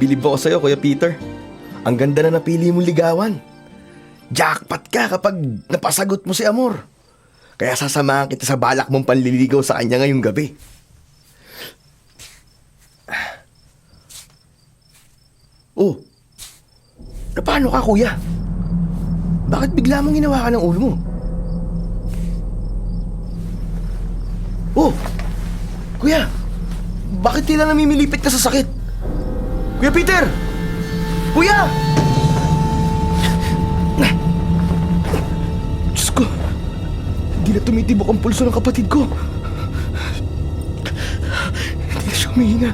Bilib ako sa'yo, Kuya Peter. Ang ganda na napili mong ligawan. Jackpot ka kapag napasagot mo si Amor. Kaya sasamahan kita sa balak mong panliligaw sa kanya ngayong gabi. Oh, paano ka, Kuya? Bakit bigla mong ginawa ka ng ulo mo? Oh, Kuya, bakit tila namimilipit ka sa sakit? Kuya Peter! Kuya! Diyos ko, hindi na tumitibok ang pulso ng kapatid ko. Hindi na siya humihinga.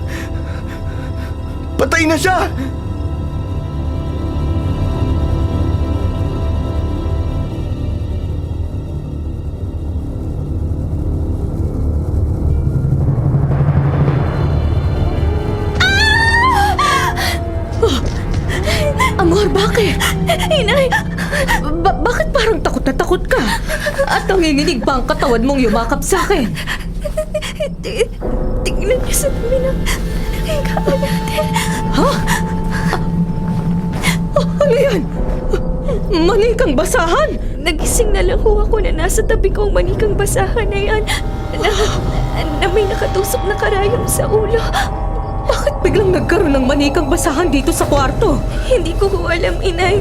Patay na siya! Amor, bakit? Inay, bakit parang takot na takot ka? At nanginginig pa ang katawan mong yumakap sa akin? Tingnan niyo sa pinakahigaan natin. Ha? Ano yan? Manikang basahan? Nagising na lang ho ako na nasa tabi ko ang manikang basahan na yan. Na may nakatusok na karayom sa ulo. Bakit biglang nagkaroon ng manikang basahan dito sa kwarto? Hindi ko ho alam, Inay.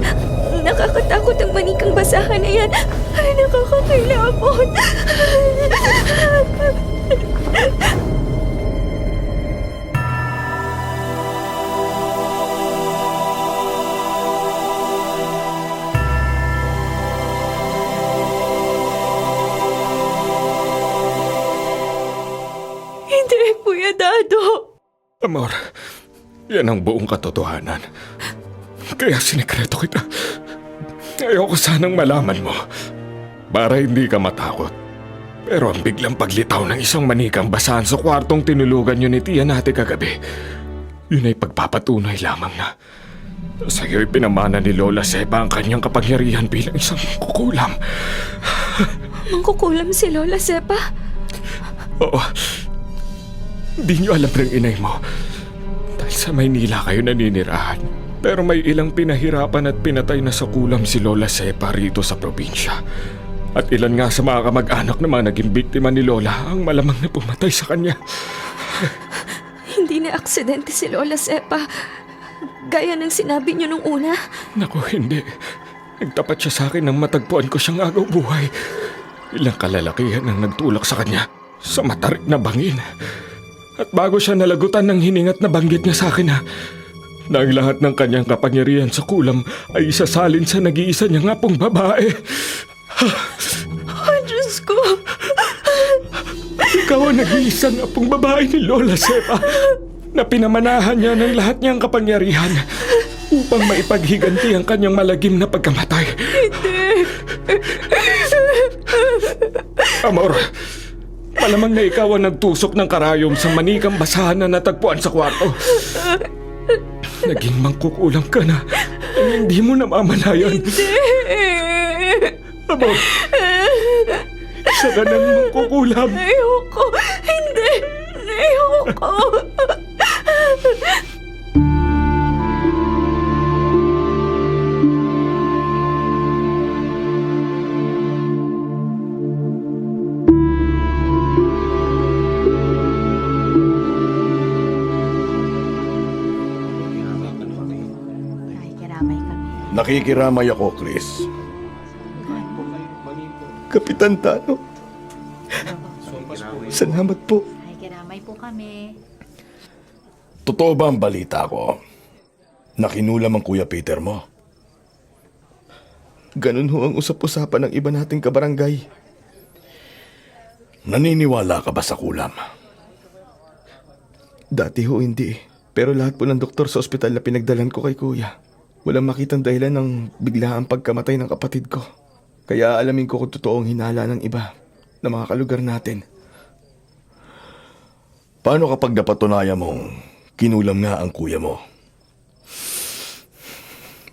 Nakakatakot ang manikang basahan na yan. Nakakakilabot. Hindi, Kuya Dado. Amor, yan ang buong katotohanan. Kaya sinikreto kita. Ayoko sanang malaman mo para hindi ka matakot. Pero ang biglang paglitaw ng isang manikang basahan sa kwartong tinulugan niyo ni Tia Nate kagabi, yun ay pagpapatunay lamang na sa'yo'y pinamana ni Lola Sepa ang kanyang kapangyarihan bilang isang kukulam. Mangkukulam si Lola Sepa? Oo. Hindi niyo alam ng inay mo. Dahil sa Maynila kayo naninirahan. Pero may ilang pinahirapan at pinatay na sa kulam si Lola Sepa rito sa probinsya. At ilan nga sa mga kamag-anak na mga naging biktima ni Lola ang malamang na pumatay sa kanya. Hindi na aksidente si Lola Sepa. Gaya ng sinabi niyo nung una. Naku, hindi. Nagtapat siya sa akin nang matagpuan ko siyang agaw buhay. Ilang kalalakihan ang nagtulak sa kanya sa matarik na bangin. At bago siya nalagutan ng hiningat na banggit niya sa akin na ang lahat ng kanyang kapangyarihan sa kulam ay isasalin sa nag-iisa niya nga pong babae. Oh, Diyos ko! Ikaw ang nag-iisa nga pong babae ni Lola Sepa na pinamanahan niya ng lahat niyang kapangyarihan upang maipaghiganti ang kanyang malagim na pagkamatay. Hindi! Amor, malamang na ikaw ang nagtusok ng karayom sa manikang basahan na natagpuan sa kwarto. Naging mangkukulam ka na hindi mo namamalayan. Hindi! Amor, isa ka nang mangkukulam. Ayoko! Hindi! Ayoko! Nakikiramay ako, Chris. Kapitan Tano. Salamat po. Ay, kiramay po kami. Totoo ba ang balita ko? Nakinulam ang Kuya Peter mo? Ganun ho ang usap-usapan ng iba nating kabarangay. Naniniwala ka ba sa kulam? Dati ho hindi. Pero lahat po ng doktor sa ospital na pinagdalan ko kay Kuya, walang makitang dahilan ng biglaang pagkamatay ng kapatid ko. Kaya alamin ko kung totoong hinala ng iba na mga kalugar natin. Paano kapag napatunayan mong kinulam nga ang kuya mo?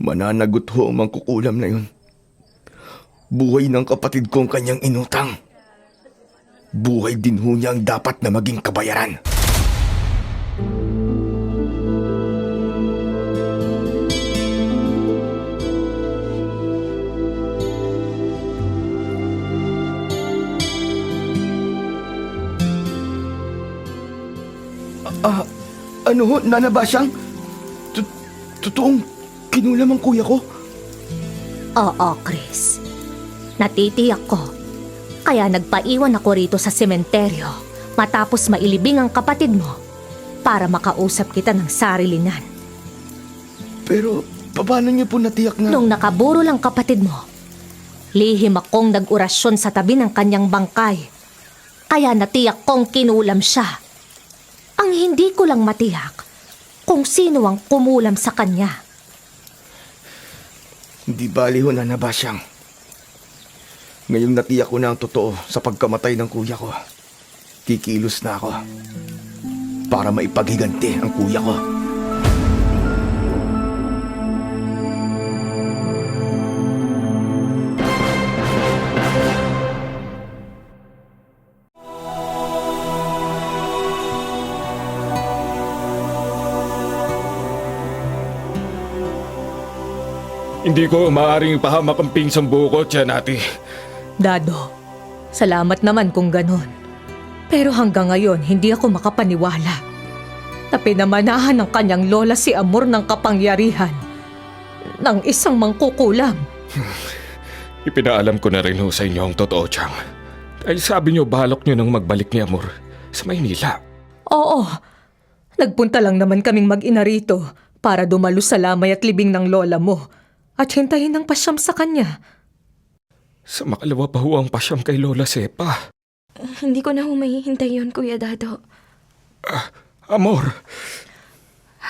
Mananagot ho ang mangkukulam na yun. Buhay ng kapatid kong kanyang inutang. Buhay din ho niya ang dapat na maging kabayaran. Ano ho, Nana Basyang? Totoong kinulam ang kuya ko? Oo, Chris. Natitiyak ko. Kaya nagpaiwan ako rito sa sementeryo matapos mailibing ang kapatid mo para makausap kita ng sarilinan. Pero paano niyo po natiyak na... Nung nakaburo lang kapatid mo, lihim akong nag-orasyon sa tabi ng kanyang bangkay. Kaya natiyak kong kinulam siya. Ang hindi ko lang matiyak kung sino ang kumulam sa kanya. Hindi bali ho, Nana Basyang. Ngayong natiyak ko na ang totoo sa pagkamatay ng kuya ko, kikilos na ako para maipaghiganti ang kuya ko. Hindi ko maaaring pahamak ang pinsang buho ko, Tiyanati. Dado, salamat naman kung ganon. Pero hanggang ngayon, hindi ako makapaniwala na pinamanahan ng kanyang lola si Amor ng kapangyarihan ng isang mangkukulam. Ipinaalam ko na rin ho sa inyo ang totoo, Chang. Dahil sabi niyo balak niyo nang magbalik ni Amor sa Maynila. Oo, nagpunta lang naman kaming mag-ina rito para dumalo sa lamay at libing ng lola mo at hintayin ng pasyam sa kanya. Sa makalawa pa ho ang pasyam kay Lola Sepa. Hindi ko na humahihintay yun, Kuya Dado. Amor,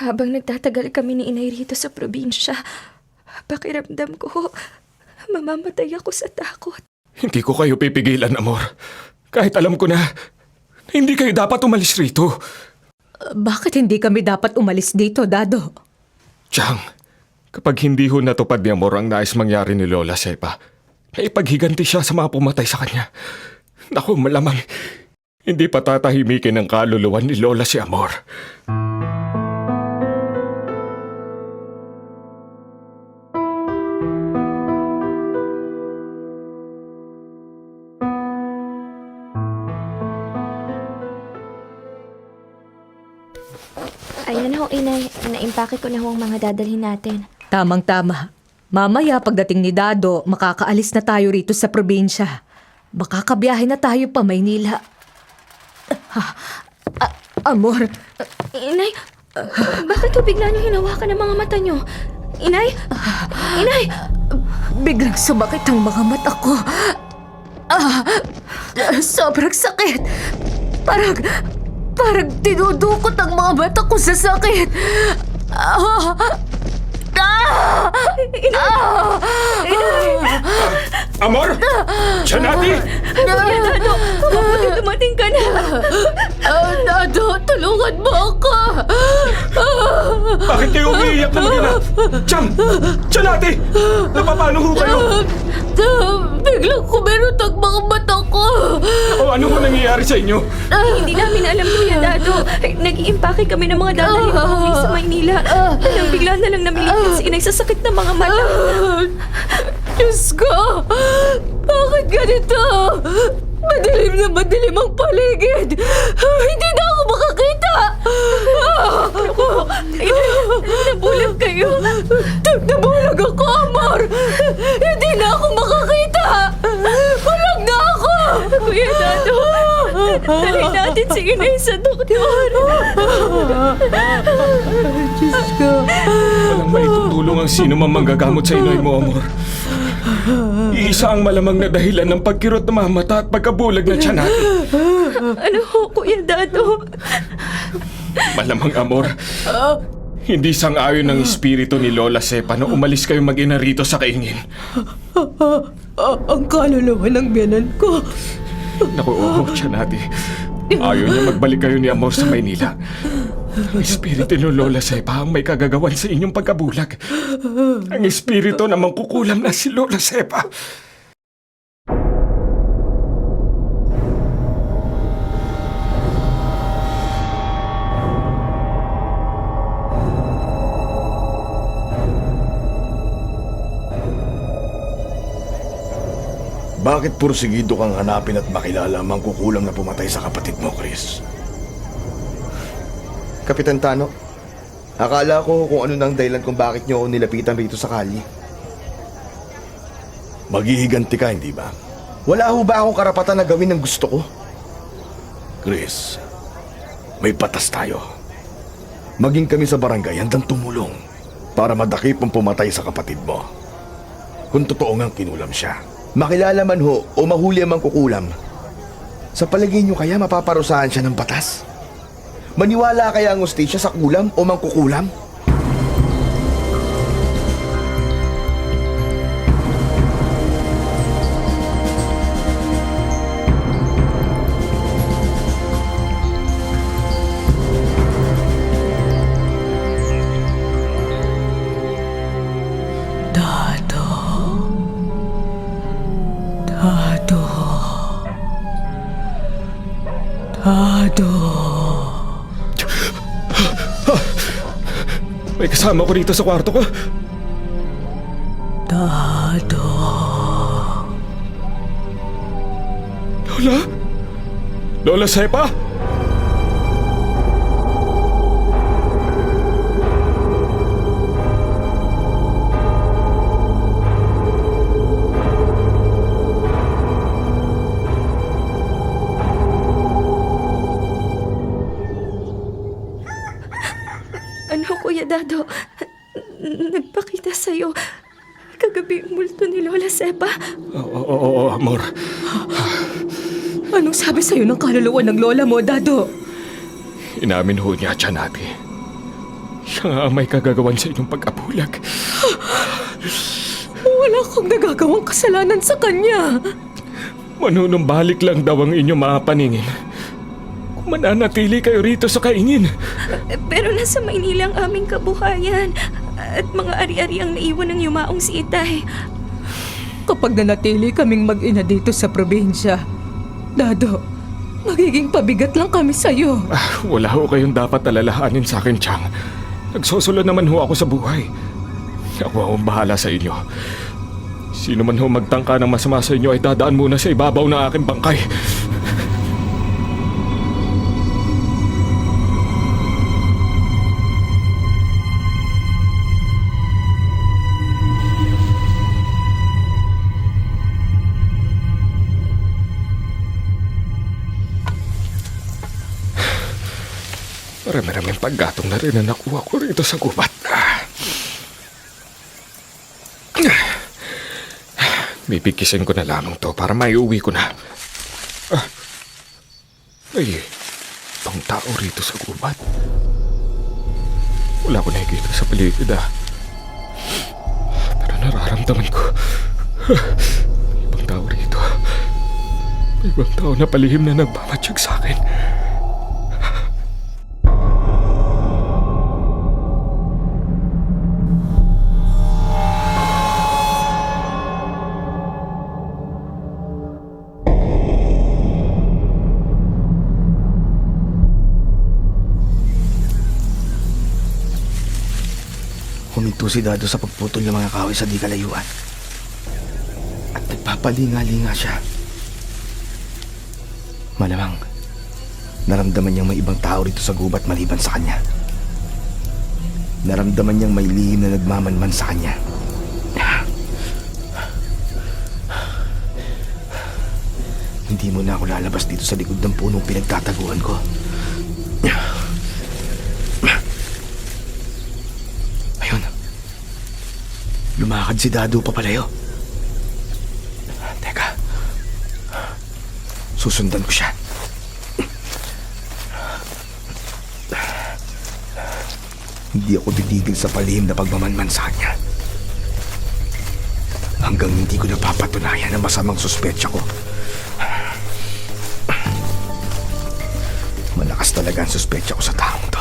Habang nagtatagal kami ni Inay rito sa probinsya, pakiramdam ko, mamamatay ako sa takot. hindi ko kayo pipigilan, Amor. Kahit alam ko na hindi kayo dapat umalis rito. Bakit hindi kami dapat umalis dito, Dado? Chang, kapag hindi ho natupad ni Amor ang nais mangyari ni Lola Sepa, ay ipaghiganti siya sa mga pumatay sa kanya. Naku, malamang hindi pa tatahimikin ang kaluluwan ni Lola si Amor. Ayan ho, Inay. Naimpake ko na ho ang mga dadalhin natin. Tamang-tama. Mamaya pagdating ni Dado, makakaalis na tayo rito sa probinsya. Baka kabiyahe na tayo pa Maynila. Amor, Inay, bakit ho bigla niyo hinawakan ang mga mata niyo? Inay! Inay! biglang sumakit ang mga mata ko. Sobrang sakit. Parang tinudukot ang mga mata ko sa sakit. Amor! Tiyanati! Kuya Dado, mabuti dumating ka na. Dado, tulungan mo ako. Bakit kayo umiiyak na mag-ina? Chang! Tiyanati! Napapano ho kayo? Biglang kumerot ang mga mata ko. O ano ho nangyayari sa inyo? Hindi namin alam, Kuya Dado. Nag-iimpake kami ng mga dadalhin pauwi sa Maynila. Nang bigla na lang namilipit si Inay sa sakit ng mga mata. Diyos ko! Bakit ganito? Madilim ang paligid. Hindi na ako makakita. Nabulag kayo. Nabulag ako, Amor. Hindi na ako makakita. Bulag na ako. Kuya Dado, dalhin natin si Inay sa doktor. Diyos ko. Walang maitutulong ang sino man manggagamot sa inay mo, Amor. Iisa ang malamang na dahilan ng pagkirot ng mga mata at pagkabulag na tiyanati. Ano ho, Kuya Dado? Malamang, Amor. Hindi sang-ayon ng espiritu ni Lola Sepa na umalis kayo mag-ina rito sa kaingin. Ang kaluluwa ng biyanan ko. Naku, oo, tiyanati. Ayaw niya magbalik kayo ni Amor sa Maynila. Ang espiritu ni Lola Sepa ang may kagagawan sa inyong pagkabulag. Ang espiritu na mangkukulam na si Lola Sepa. Bakit pursigido kang hanapin at makilala ang mangkukulam na pumatay sa kapatid mo, Chris? Kapitan Tano. Akala ko kung ano nang dahilan kung bakit niyo ako nilapitan rito sa kalye. Maghihiganti ka, hindi ba? Wala ho ba akong karapatan na gawin ang gusto ko? Chris, may patas tayo. Maging kami sa barangay handang Tumulong para madakip ang pumatay sa kapatid mo. Kung totoo ngang kinulam siya. makilala man ho o mahuli ang mangkukulam. Sa palagay niyo kaya mapaparusahan siya ng batas? Maniwala kaya ang hustisya sa kulam o mangkukulam? May kasama ko dito sa kwarto ko. Lola? Lola Sepa? Ano, Kuya Dado? Nagpakita sa'yo kagabi yung multo ni Lola Sepa. Oo, amor. Anong sabi sa'yo ng kaluluwa ng lola mo, Dado? Inamin ho niya siya natin. Siya nga ang may kagagawan sa inyong pag-abulag. Wala kang nagagawang kasalanan sa kanya. Manunumbalik lang daw ang inyong mga paningin. Kung mananatili kayo rito sa kaingin. Pero nasa Maynila ang aming kabuhayan at mga ari-ari ang naiwan ng yumaong si Itay. Kapag nanatili kaming mag-ina dito sa probinsya, Dado, magiging pabigat lang kami sa'yo. Wala ho kayong dapat alalahanin sa akin, Chang. Nagsusunod naman ho ako sa buhay. Ako ang bahala sa inyo. Sino man ho magtangka ng masama sa inyo ay dadaan muna sa ibabaw ng aking bangkay. Marami-raming paggatong na rin na nakuha ko rito sa gubat. Bibikisin ko na lamang to para maiuwi ko na. Ay, ibang tao rito sa gubat. Wala ko nakikita sa paligid Pero nararamdaman ko. May ibang tao rito. May ibang tao na palihim na nagmamatsyag sa akin. Huminto si Dado sa pagputol ng mga kahoy sa di kalayuan. At nagpapalinga-linga siya. Malamang, naramdaman niyang may ibang tao rito sa gubat maliban sa kanya. Naramdaman niyang may lihim na nagmamanman sa kanya. Hindi mo na ako lalabas dito sa likod ng punong pinagtataguan ko. Ayun. Lumakad si Dado papalayo. Teka. Susundan ko siya. Hindi ako titigil sa palihim na pagmamanman sa kanya. Hanggang hindi ko napapatunayan ang masamang suspetsya ko. Malakas talaga ang suspetsya ko sa taong to.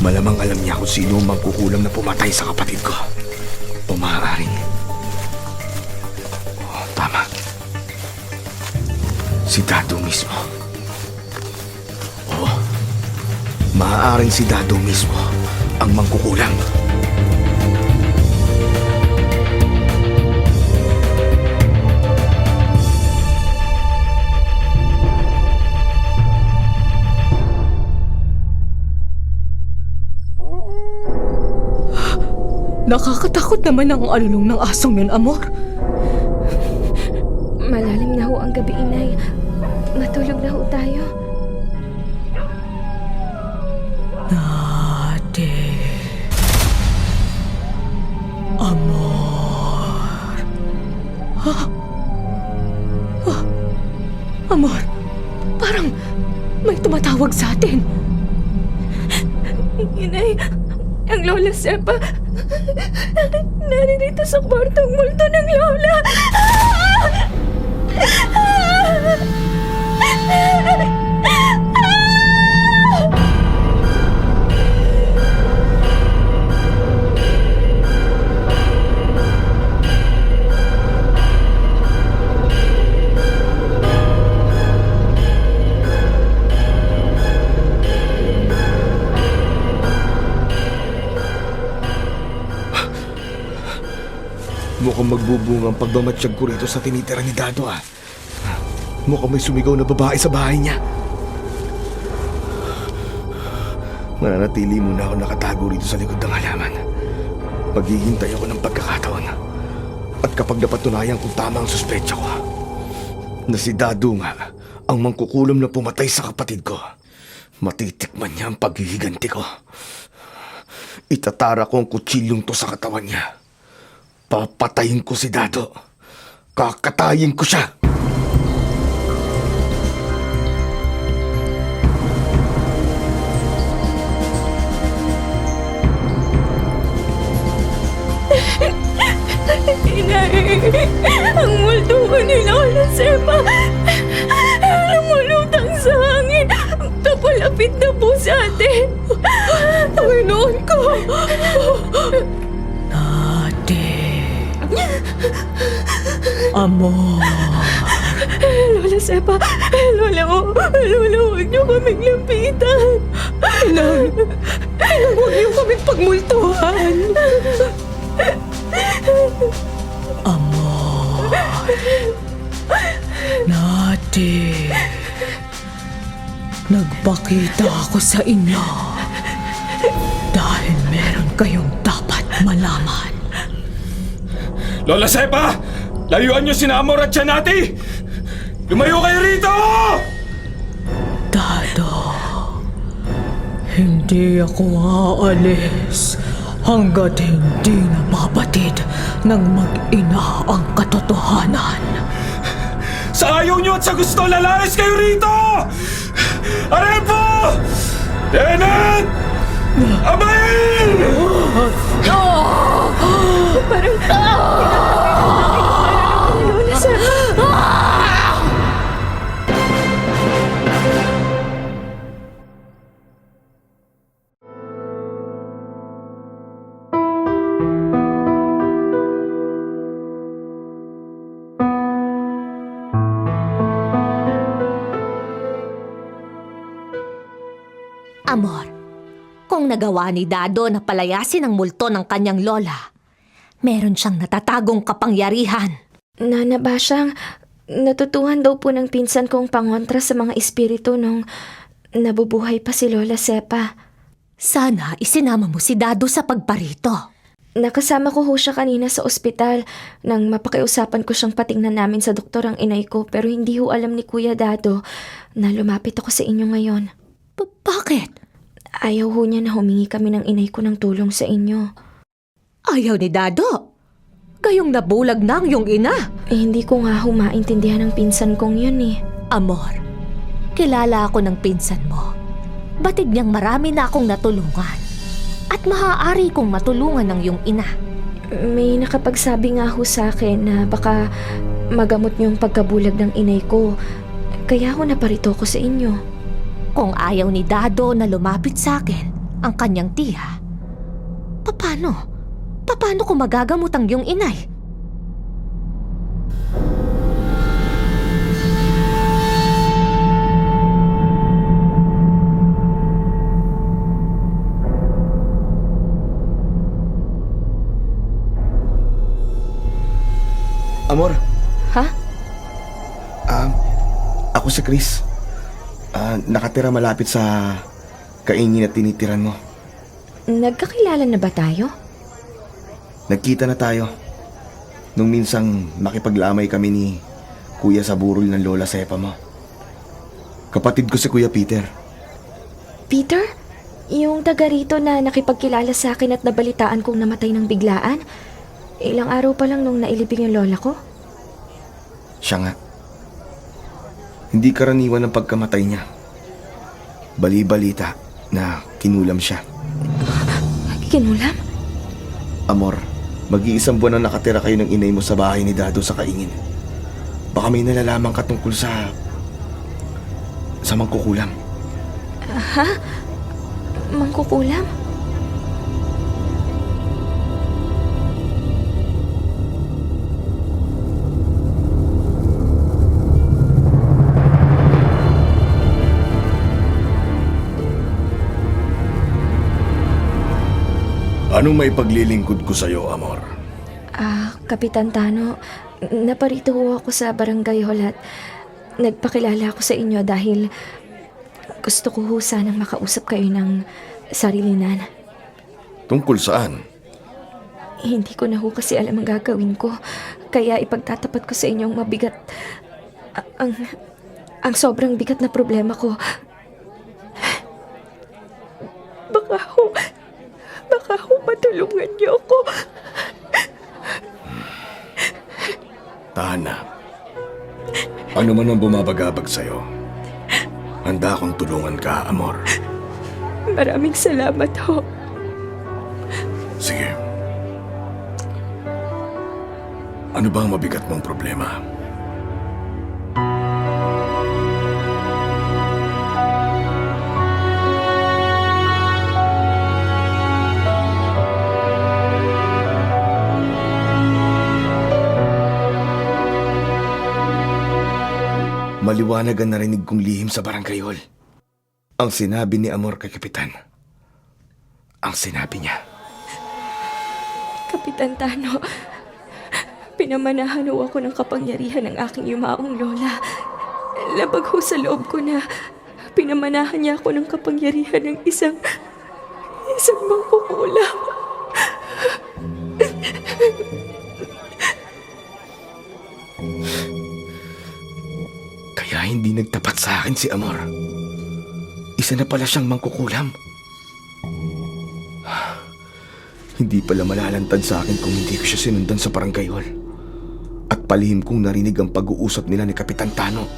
Malamang alam niya kung sino ang mangkukulam na pumatay sa kapatid ko. O maaaring... Oo, tama. Si Dado mismo. Oo. Maaaring si Dado mismo ang mangkukulam. Nakakatakot naman ang alulong ng asong yun, Amor. Malalim na ho ang gabi, Inay. Matulog na ho tayo. Nate. Amor. Amor, parang may tumatawag sa atin. Inay, ang Lola Sepa. Naririto sa kwartong multo ng Lola. Mukhang magbubunga ang pagmamatsyag ko rito sa tinitira ni Dado ah. Mukhang may sumigaw na babae sa bahay niya. Mananatili muna ako nakatago rito sa likod ng halaman. Maghihintay ako ng pagkakataon. At kapag napatunayan kung tama ang suspetsya ko, na si Dado nga ang mangkukulam na pumatay sa kapatid ko, matitikman niya ang paghihiganti ko. Itatara ko ang kutsilyong to sa katawan niya. Papatayin ko si Dado. Kakatayin ko siya. Inay, ang multuhan ni Lola Sepa. Lumulutang sa hangin. Kapalapit na po sa atin. Panginoon ko! Nate. Amor. Lola Sepa, Lola, huwag niyo kaming lapitan. Inay, huwag niyo kaming pagmultuhan. Amor. Nate. Nagpakita ako sa inyo dahil meron kayong dapat malaman. Lola Sepa! Layuan niyo sina Amor at Janati! Lumayo kayo rito! Dado, hindi ako aalis hanggat hindi nababatid ng mag-ina ang katotohanan. Sa ayaw niyo at sa gusto, lalayas kayo rito! Arepo! Tenet! Amain! Lola Sepa. Amor, kung nagawa ni Dado na palayasin ang multo ng kanyang lola, meron siyang natatagong kapangyarihan. Nana Basyang, natutuhan daw po ng pinsan kong pangontra sa mga espiritu nung nabubuhay pa si Lola Sepa. Sana isinama mo si Dado sa pagparito. Nakasama ko ho siya kanina sa ospital nang mapakiusapan ko siyang patingnan namin sa doktor ang inay ko, pero hindi ho alam ni Kuya Dado na lumapit ako sa inyo ngayon. Bakit? Ayaw ho niya na humingi kami ng inay ko ng tulong sa inyo. Ayaw ni Dado. Gayong nabulag na ang iyong ina. Hindi ko nga ho maintindihan ng pinsan kong yun eh. Amor, kilala ako ng pinsan mo. Batid niyang marami na akong natulungan. At maaari kong matulungan ng iyong ina. May nakapagsabi nga ho sa akin na baka magamot niyo yung pagkabulag ng inay ko. Kaya ho naparito ko sa inyo. Kung ayaw ni Dado na lumapit sa akin ang kanyang tiya, paano? Paano ko magagamot ang iyong inay? Amor, Ha? ako si Chris. Nakatira malapit sa kaingin na tinitiran mo. Nagkakilala na ba tayo? Nagkita na tayo. Nung minsang makipaglamay kami ni Kuya sa burol ng Lola Sepa mo. Kapatid ko si Kuya Peter. Peter? Yung taga rito na nakipagkilala sa akin at nabalitaan kong namatay ng biglaan? Ilang araw pa lang nung nailibing yung lola ko? Siya nga. Hindi karaniwan ang pagkamatay niya. Bali-balita na kinulam siya. Kinulam? Amor, mag-iisang buwan na nakatira kayo ng inay mo sa bahay ni Dado sa Kaingin. Baka may nalalaman ka tungkol sa mangkukulam. Ha? Mangkukulam? Anong may paglilingkod ko sa'yo, Amor? Kapitan Tano, naparito ho ako sa Barangay Hall at nagpakilala ako sa inyo dahil gusto ko ho sanang makausap kayo ng sarilinan. Tungkol saan? Hindi ko na ho kasi alam ang gagawin ko. Kaya ipagtatapat ko sa inyong mabigat. Ang sobrang bigat na problema ko. Baka ho matulungan niyo ako. Tahan na. Ano man ang bumabagabag sa'yo, handa akong tulungan ka, Amor. Maraming salamat ho. Sige. Ano ba ang mabigat mong problema? Maliwanag ang narinig kong lihim sa barangay hall. Ang sinabi ni Amor kay Kapitan. Ang sinabi niya. Kapitan Tano, pinamanahan ho ako ng kapangyarihan ng aking yumaong lola. Labag ho sa loob ko na pinamanahan niya ako ng kapangyarihan ng isang mangkukulam. Kaya hindi nagtapat sa akin si Amor. Isa na pala siyang mangkukulam. Hindi pala malalantad sa akin kung hindi ko siya sinundan sa barangay hall. At palihim kong narinig ang pag-uusap nila ni Kapitan Tano.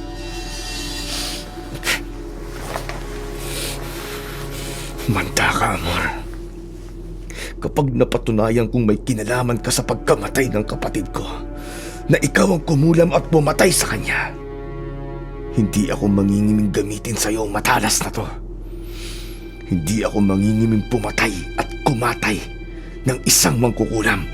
Manda ka, Amor. Kapag napatunayan kong may kinalaman ka sa pagkamatay ng kapatid ko, na ikaw ang kumulam at pumatay sa kanya, hindi ako mangingiming gamitin sa iyo ang matalas na to. Hindi ako mangingiming pumatay at kumatay ng isang mangkukulam.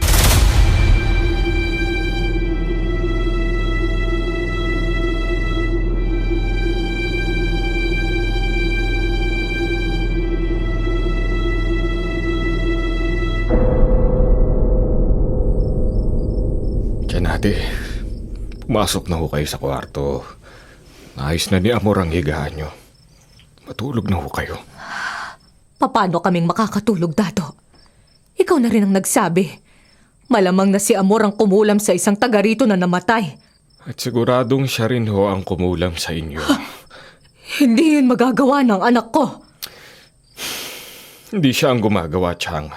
Janate, pumasok na ho kayo sa kwarto. Ayos na ni Amor ang higaan nyo. Matulog na ho kayo. Paano kaming makakatulog, Dado? Ikaw na rin ang nagsabi. Malamang na si Amor ang kumulam sa isang taga rito na namatay. At siguradong siya rin ho ang kumulam sa inyo. Hindi yun magagawa ng anak ko. Hindi siya ang gumagawa, Chang.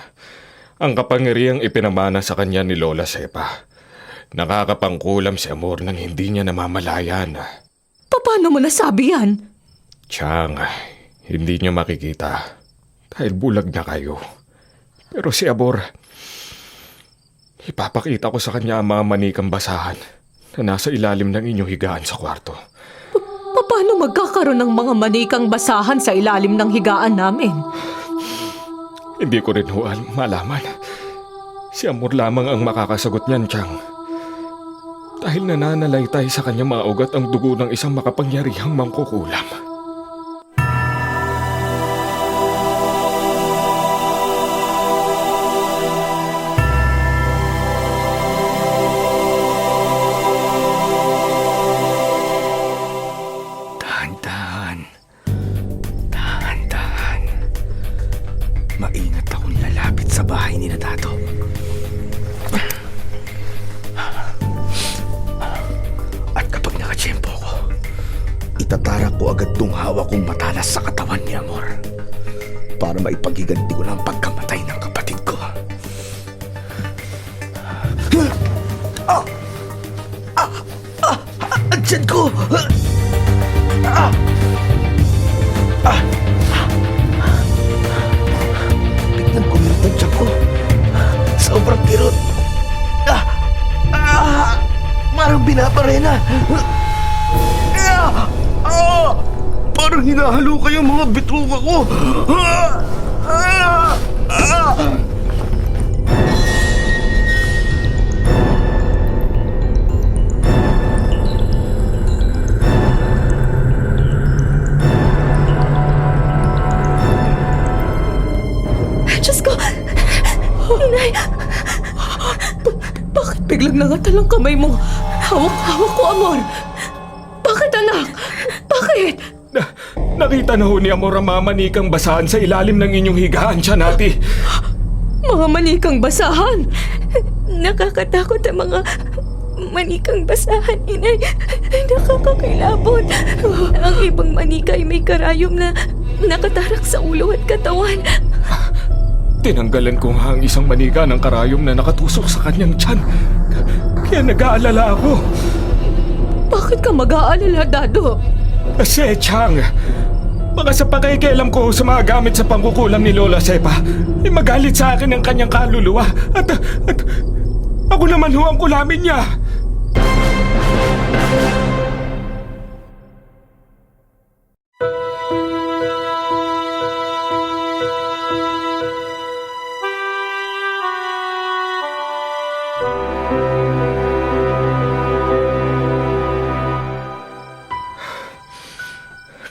Ang kapangyarihang ipinamana sa kanya ni Lola Sepa. Nakakapangkulam si Amor nang hindi niya namamalayan. Paano mo nasabi yan? Chang, hindi niyo makikita dahil bulag na kayo. Pero si Amor, ipapakita ko sa kanya ang mga manikang basahan na nasa ilalim ng inyong higaan sa kwarto. Paano magkakaroon ng mga manikang basahan sa ilalim ng higaan namin? Hindi ko rin ho malaman. Si Amor lamang ang makakasagot niyan, Chang. Dahil nananalaytay sa kanya maugat ang dugo ng isang makapangyarihang mangkukulam. Dahan-dahan. Dahan-dahan. Maingat akong lalapit sa bahay ni Dado. Itatarak ko agad tong hawak kong matalas sa katawan ni Amor para maipagiganti ko na ang pagkamatay ng kapatid ko. Ang tiyan ko! Biglang kumilit ang tiyan ko. Sobrang kirot. Parang binabarena. Parang hinahalo kayo mga bituka ko. Diyos ko! Inay! Bakit biglang nangatal ang kamay mo? Hawak-hawak ko, Amor. Bakit, anak? Bakit? Nakita na ho ni Amor ang mamanikang basahan sa ilalim ng inyong higaan, Tiyanati. Mga manikang basahan. Nakakatakot ang mga manikang basahan, Inay. Nakakakilabot. Ang ibang manika ay may karayom na nakatarak sa ulo at katawan. Tinanggalan ko nga ang isang manika ng karayom na nakatusok sa kanyang tiyan. Kaya nag-aalala ako. Bakit ka mag-aalala, Dado? Kasi, Chang, baka sa pakikialam ko sa mga gamit sa pangkukulam ni Lola Sepa, ay magalit sa akin ang kanyang kaluluwa. At ako naman ho ang kulamin niya.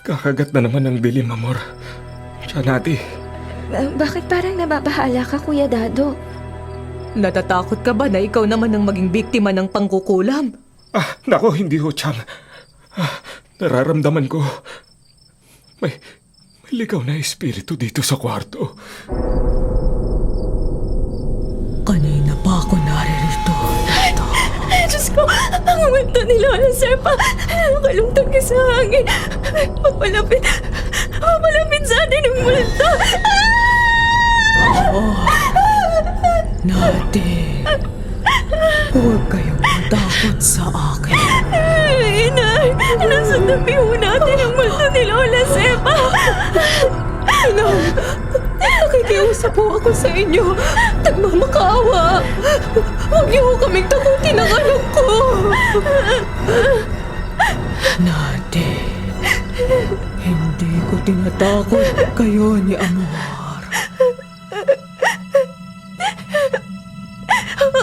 Kakagat na naman ang dilim, Amor. Tiyanati. Bakit parang nababahala ka, Kuya Dado? Natatakot ka ba na ikaw naman ang maging biktima ng pangkukulam? Nako, hindi ho, Chang. Nararamdaman ko. May ligaw na espiritu dito sa kwarto. Kanina pa ako naririto, Dado. Diyos ko, ang multo ni Lola Sepa. Nakalungtag ka sa hangin. Papalapit sa atin ang multo. Natin, huwag kayong matakot sa akin. Inay, nasa tabi ho natin ang multo ni Lola Sepa. Inang, nakikiusap po ako sa inyo. Nagmamakaawa. Huwag niyo ho kaming takutin ang anak ko. Natin, hindi ko tinatakot kayo ni Amor.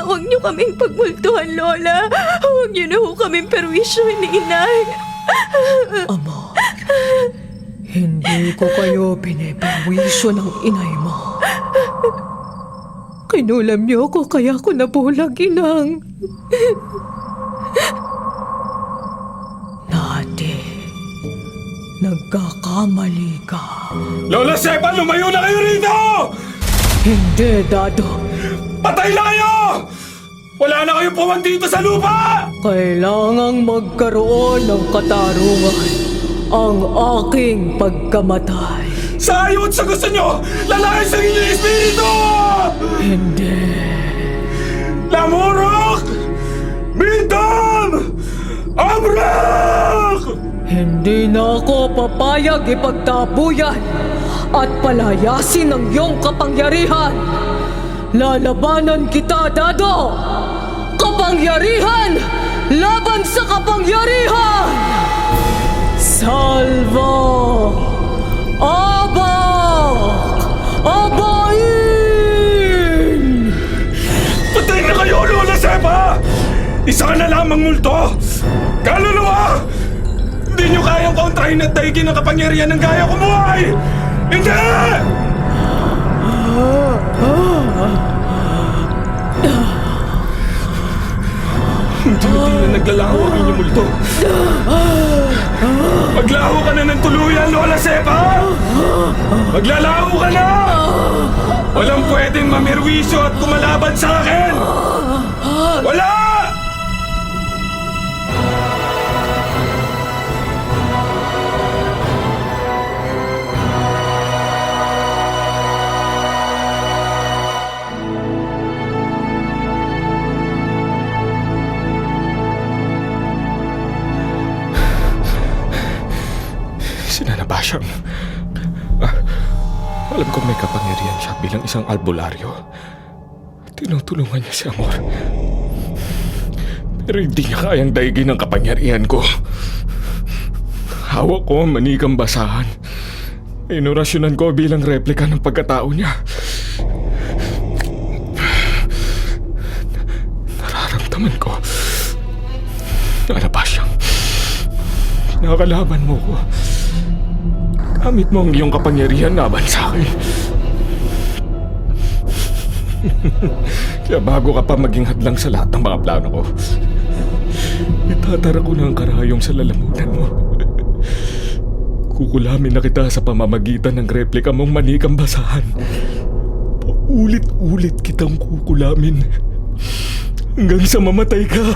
Huwag niyo kaming pagmultuhan, Lola. Huwag niyo na ho kaming perwisyohin ni Inay. Amor, hindi ko kayo piniperwisyo ng inay mo. Kinulam niyo ako kaya ako nabulag, Inang. Nati, nagkakamali ka. Lola Sepa, lumayo na kayo rito! Hindi, Dado. Patay na kayo! Wala na kayong puwan dito sa lupa! Kailangang magkaroon ng katarungan ang aking pagkamatay. Sa ayaw at sa gusto nyo, lalaki sa inyong espiritu! Hindi. Lamurok! Bindam! Amrak! Hindi na ako papayag ipagtabuyan at palayasin ang iyong kapangyarihan. Lalabanan kita, Dado! Kapangyarihan! Laban sa kapangyarihan! Salva! Abak! Abain! Patay na kayo, Lola Sepa! Isa ka na lamang multo! Kaluluwa! Hindi nyo kayang kontrahin at daigin ang kapangyarihan ng gaya kumuhay! Hindi! Hindi na naglalaho ang inyong multo. Maglaho ka na ng tuluyan, Lola Sepa! Maglalaho ka na! Walang pwedeng mamirwisyo at kumalaban sa akin! Wala! Sinanaba siyang... alam kong may kapangyarihan siya bilang isang albularyo. Tinutulungan niya si Amor. Pero hindi niya kayang daigin ang kapangyarihan ko. Hawak ko ang manikang basahan. Inorasyonan ko bilang replika ng pagkatao niya. Nararamdaman ko na ba siyang nakakalaban mo ko. Gamit mo ang iyong kapangyarihan laban sa akin. Kaya bago ka pa maging hadlang sa lahat ng mga plano ko, itatara ko na ang karayom sa lalamunan mo. Kukulamin na kita sa pamamagitan ng replika mong manikang basahan. Paulit-ulit kitang kukulamin hanggang sa mamatay ka.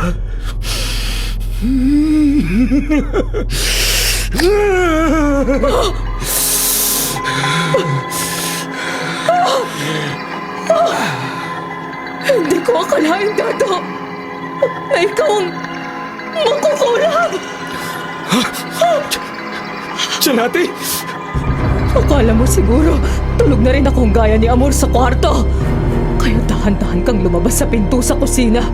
Hindi ko akalain, Dado, na ikaw ang makukulam. Tsanati! Akala mo siguro, tulog na rin akong gaya ni Amor sa kwarto. Kaya dahan-dahan kang lumabas sa pinto sa kusina.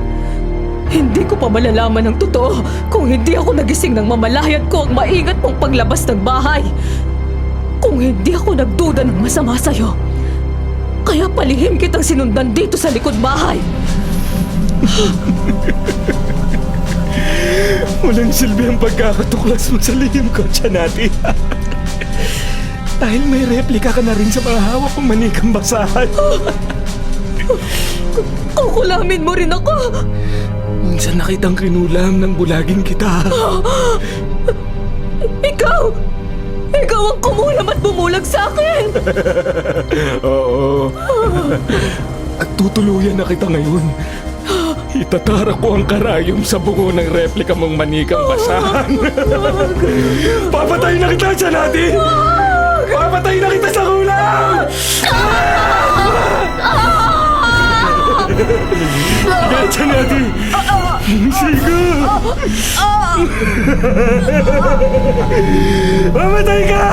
Hindi ko pa malalaman ang totoo kung hindi ako nagising ng mamalayat ko ang maingat mong paglabas ng bahay. Kung hindi ako nagduda ng masama sa'yo. Kaya palihim kitang sinundan dito sa likod bahay. Walang silbi ang pagkakatuklas mo sa lihim ko, Tsanati. Dahil may replika ka na rin sa mga hawak kong manikang basahan. Kukulamin mo rin ako. Minsan nakitang kinulam ng bulaging kita. Ikaw! Ikaw ang kumulam at bumulag sa akin! Oo. At tutuluyan na kita ngayon. Itatara ko ang karayom sa bungo ng replika mong manikang basahan. Papatayin na kita, Tsanati! Papatayin na kita sa kulang! Sige, Tsanati! Sige! Mamatay ka!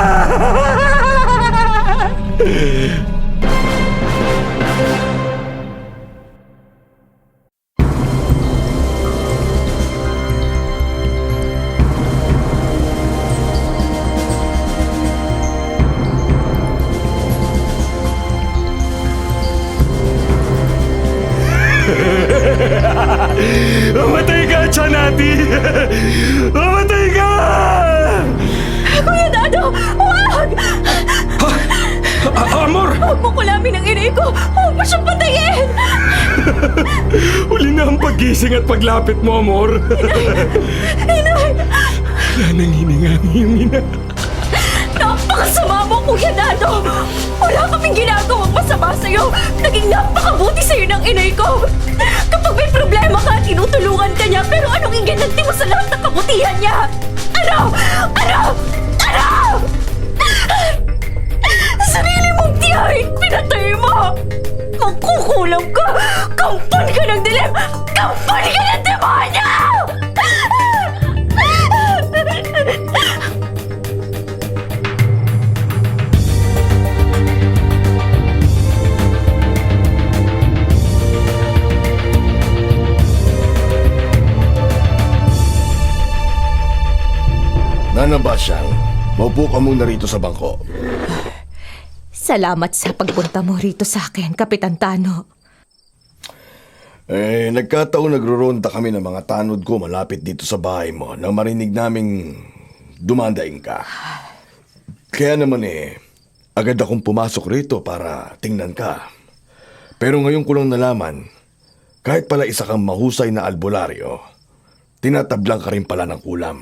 Mamatay ka, Tsanati! Mamatay ka! Kuya Dado! Huwag! Amor! Huwag mo kulamin ang inay ko! Huwag mo siyang patayin! Huli na ang paggising at paglapit mo, Amor. Inay! Wala nang hininga ang iyong ina. Napakasama mo, Kuya Dado! Wala kaming ginagawang masama sa'yo! Naging napakabuti sa'yo ng inay ko! Kapag may problema ka, tinutulungan ka niya, pero anong iginanti mo sa lahat ng kabutihan niya? Ano? Ano? Ano? Sarili mong tiyahin, pinatay mo! Magkukulam ka! Kampan ka ng dilim! Kampan ka ng demonyo! Nana Basyang, maupo ka muna rito sa bangko. Salamat sa pagpunta mo rito sa akin, Kapitan Tano. Nagkataon nagro-ronda kami ng mga tanod ko malapit dito sa bahay mo nang marinig naming dumandaing ka. Kaya naman agad akong pumasok rito para tingnan ka. Pero ngayon ko lang nalaman, kahit pala isa kang mahusay na albularyo, tinatablang ka rin pala ng kulam.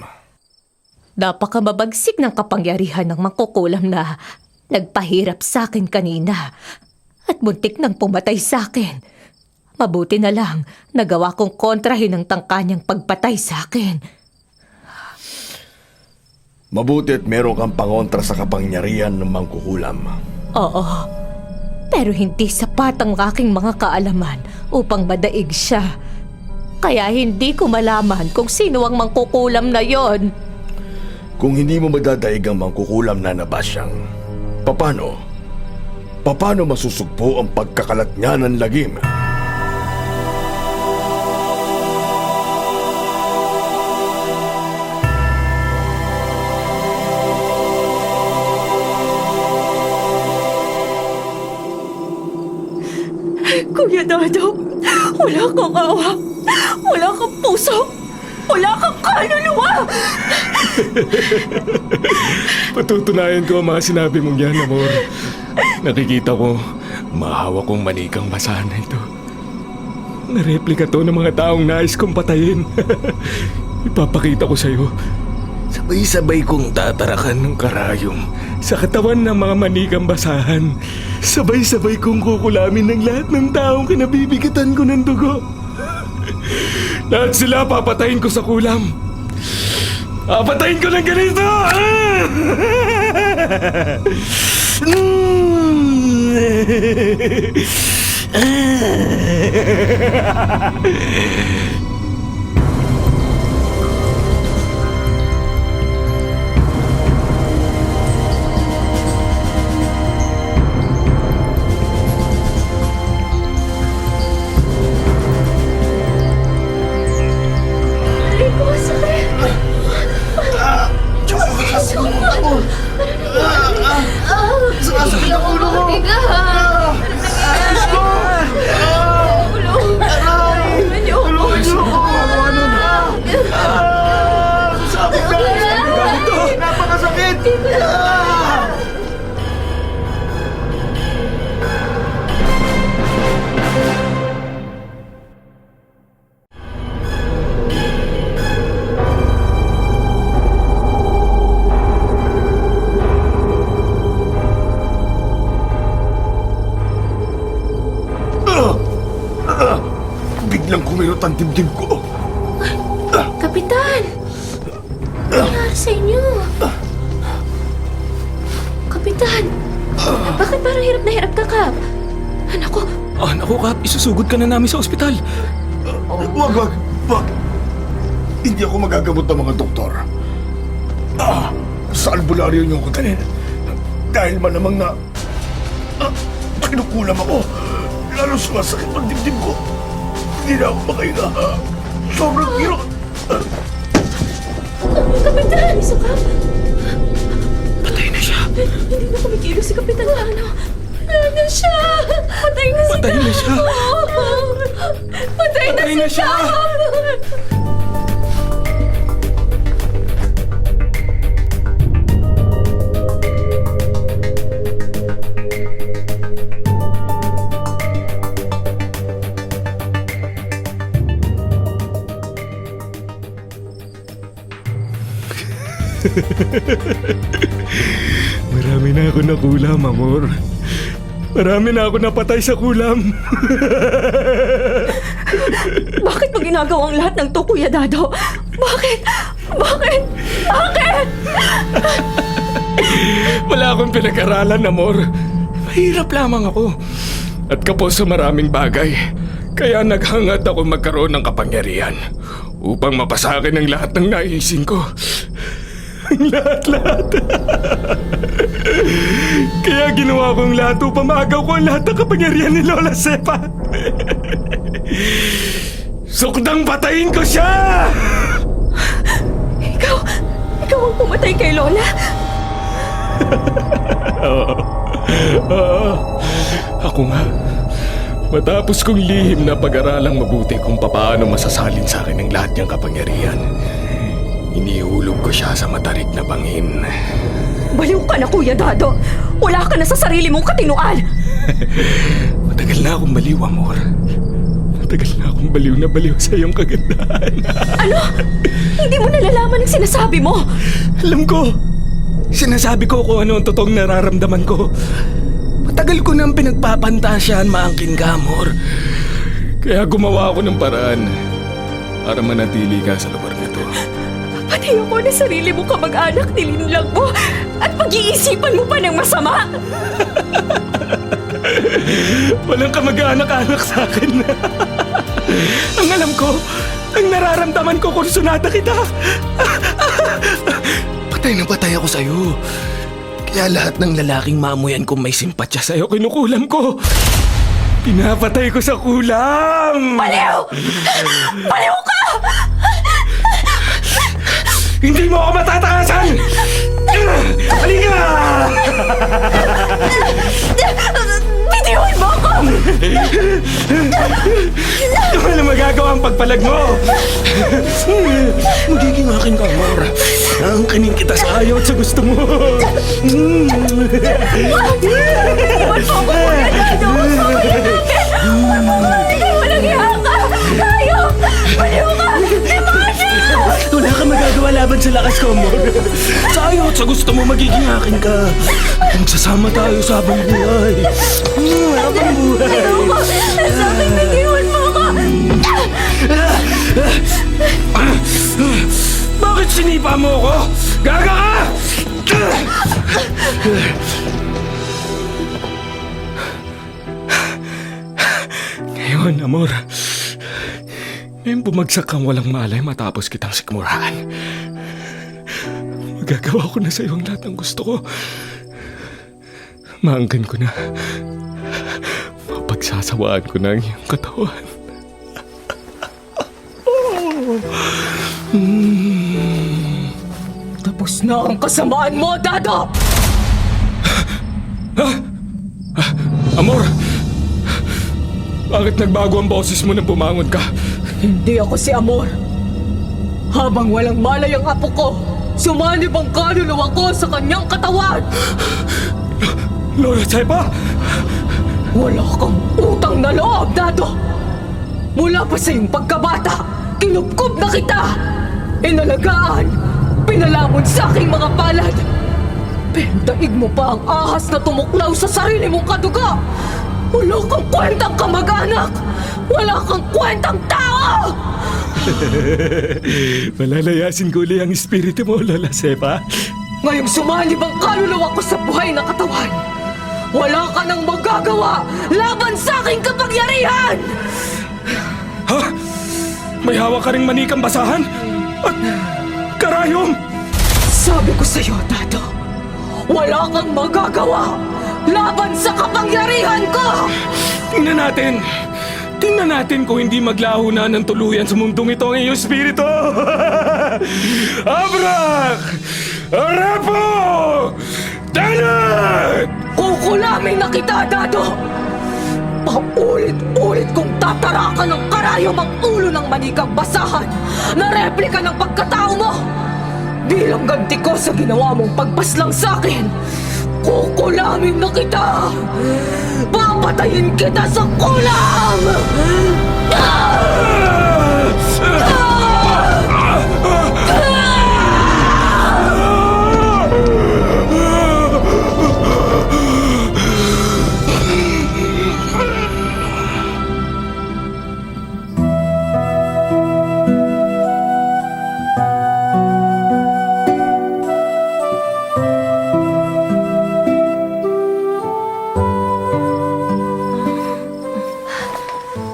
Napakamabagsik ng kapangyarihan ng mangkukulam na nagpahirap sa akin kanina at muntik nang pumatay sa akin. Mabuti na lang nagawa kong kontrahin ang tangkanyang pagpatay sa akin. Mabuti at meron kang pangontra sa kapangyarihan ng mangkukulam. Oo, pero hindi sapat ang aking mga kaalaman upang madaig siya. Kaya hindi ko malaman kung sino ang mangkukulam na yon. Kung hindi mo madadaig ang mangkukulam na nabasyang, paano? Paano masusugpo ang pagkakalat niya ng lagim? Kuya Dado, wala kang awa. Wala kang puso. Wala kang kaluluwa. Patutunayan ko ang mga sinabi mong yan, amor. Nakikita ko, mahawa kong manikang basahan na ito. Nareplika to ng mga taong nais kong patayin. Ipapakita ko sa'yo. Sabay-sabay kong tatarakan ng karayom sa katawan ng mga manikang basahan. Sabay-sabay kong kukulamin ng lahat ng taong kinabibigatan ko ng dugo. Lahat sila papatayin ko sa kulam. Papatayin ko ng ganito! Biglang kumirot ang dibdib ko. Kapitan! Ano nangyari sa inyo? Kapitan! Bakit parang hirap na hirap ka, Kap? Anak ko, Naku, Kap, isusugod ka na namin sa ospital. Wag! Hindi ako magagamot ng mga doktor. Sa albularyo niyo ako dalhin. Dahil malamang na kinukulam ako. Lalo sumasakit ang dibdib ko. Hindi na ako makahinga. Sobrang hirap. Kapitan! Isa ka? Patay na siya. Hindi na kumikilos si Kapitan Tano. Wala na siya! Patay na si Patay na siya. Patay na siya! Marami na ako nakulam, amor. Marami na ako napatay sa kulam. Bakit mo ginagawang lahat ng to, Kuya Dado? Bakit? Bakit? Bakit? Wala akong pinag-aralan, amor. Mahirap lamang ako. At kapos sa maraming bagay. Kaya naghangad ako magkaroon ng kapangyarihan upang mapasakin ang lahat ng naisin ko. Lahat. Kaya ginawa kong lahat upang maagaw ko ang lahat ng kapangyarihan ni Lola Sepa. Sukdang patayin ko siya! Ikaw ang pumatay kay Lola? Ako nga. Matapos kong lihim na pag-aralang mabuti kung papaano masasalin sa akin ang lahat niyang kapangyarihan, inihulog ko siya sa matarik na bangin. Baliw ka na, Kuya Dado. Wala ka na sa sarili mong katinuan. Matagal na akong baliw, amor. Matagal na akong baliw sa iyong kagandahan. Ano? Hindi mo nalalaman ang sinasabi mo. Alam ko. Sinasabi ko kung ano ang totoong nararamdaman ko. Matagal ko nang pinagpapantasyahan maangkin ka, amor. Kaya gumawa ako ng paraan para manatili ka sa lugar nito. Pati ako na sarili mo kamag-anak, nilinlang mo at pag-iisipan mo pa ng masama. Walang kamag-anak-anak sa akin. Ang alam ko, ang nararamdaman ko kung sunada kita. Patay namamatay ako sa'yo. Kaya lahat ng lalaking maamuyan kung may simpatya sa'yo, kinukulam ko. Pinapatay ko sa kulam! Baliw! Baliw ka! Hindi mo ako matatakasan! Halika! Bitiwan mo ako! Wala magagawa ang pagpalag mo! Magiging akin ka, Amor. Angkinin kita sa ayaw at sa gusto mo. Bitiwan mo ako muna, Dado! Hindi mo nagyahan ka! Ayaw! Baliw ka! Demonyo! Wala ka magagawa laban sa lakas ko, Amor. Sa ayaw at sa gusto mo, magiging akin ka. Magsasama tayo sa habang buhay. Habang buhay. Ayoko! Sabi, bitiwan mo ako! Bakit sinipa mo ako? Gaga ka! Ngayon, Amor. Ngayon bumagsak kang walang malay matapos kitang sikmurahan. Magagawa ko na sa'yo ang lahat ng gusto ko. Maangkin ko na. Mapagsasawaan ko na ang iyong katawan. Tapos na ang kasamaan mo, Dado! Amor! Bakit nagbago ang boses mo nang bumangon ka? Hindi ako si Amor. Habang walang malay ang apo ko, sumanib ang kaluluwa ko sa kanyang katawan. Lola Chepa! Wala kang utang na loob, Dado. Mula pa sa iyong pagkabata, kinupkup na kita. Inalagaan, pinalamon sa aking mga palad. Pero daig mo pa ang ahas na tumuklaw sa sarili mong kaduga. Wala kang kwentang kamag-anak. Wala kang kwentang tao. Malalayasin ko uli ang espiritu mo, Lola Chepa. Ngayong sumanib ang kaluluwa ko sa buhay na katawan, wala ka nang magagawa laban sa aking kapangyarihan! Ha? May hawak ka ring manikang basahan? At karayom! Sabi ko sa'yo, Dado, wala kang magagawa laban sa kapangyarihan ko! Tingnan natin! Tingnan natin kung hindi maglaho na ng tuluyan sa mundong ito ang iyong espiritu! Abrak! Arapo! Danat! Kukulamin na kita, Dado! Paulit-ulit kong tatarakan ng karayom ang ulo ng manikang basahan na replika ng pagkatao mo! Bilang ganti ko sa ginawa mong pagpaslang sa akin, kukulamin na kita! Papatayin kita sa kulam!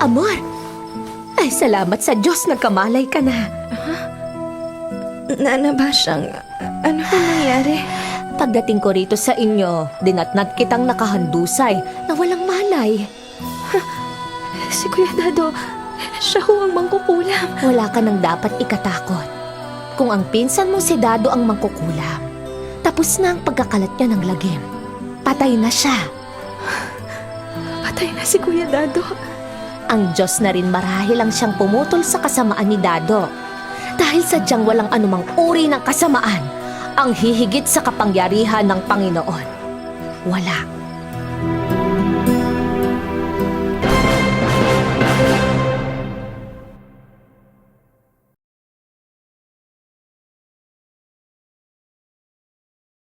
Amor! Ay, salamat sa Diyos, nagkamalay ka na. Basyang, ano ba nangyari? Pagdating ko rito sa inyo, dinatnat kitang nakahandusay na walang malay. Si Kuya Dado, siya ho ang mangkukulam. Wala ka nang dapat ikatakot. Kung ang pinsan mo si Dado ang mangkukulam, tapos na ang pagkakalat niya ng lagim. Patay na siya. Patay na si Kuya Dado. Ang Diyos na rin marahil ang siyang pumutol sa kasamaan ni Dado. Dahil sadyang walang anumang uri ng kasamaan ang hihigit sa kapangyarihan ng Panginoon. Wala.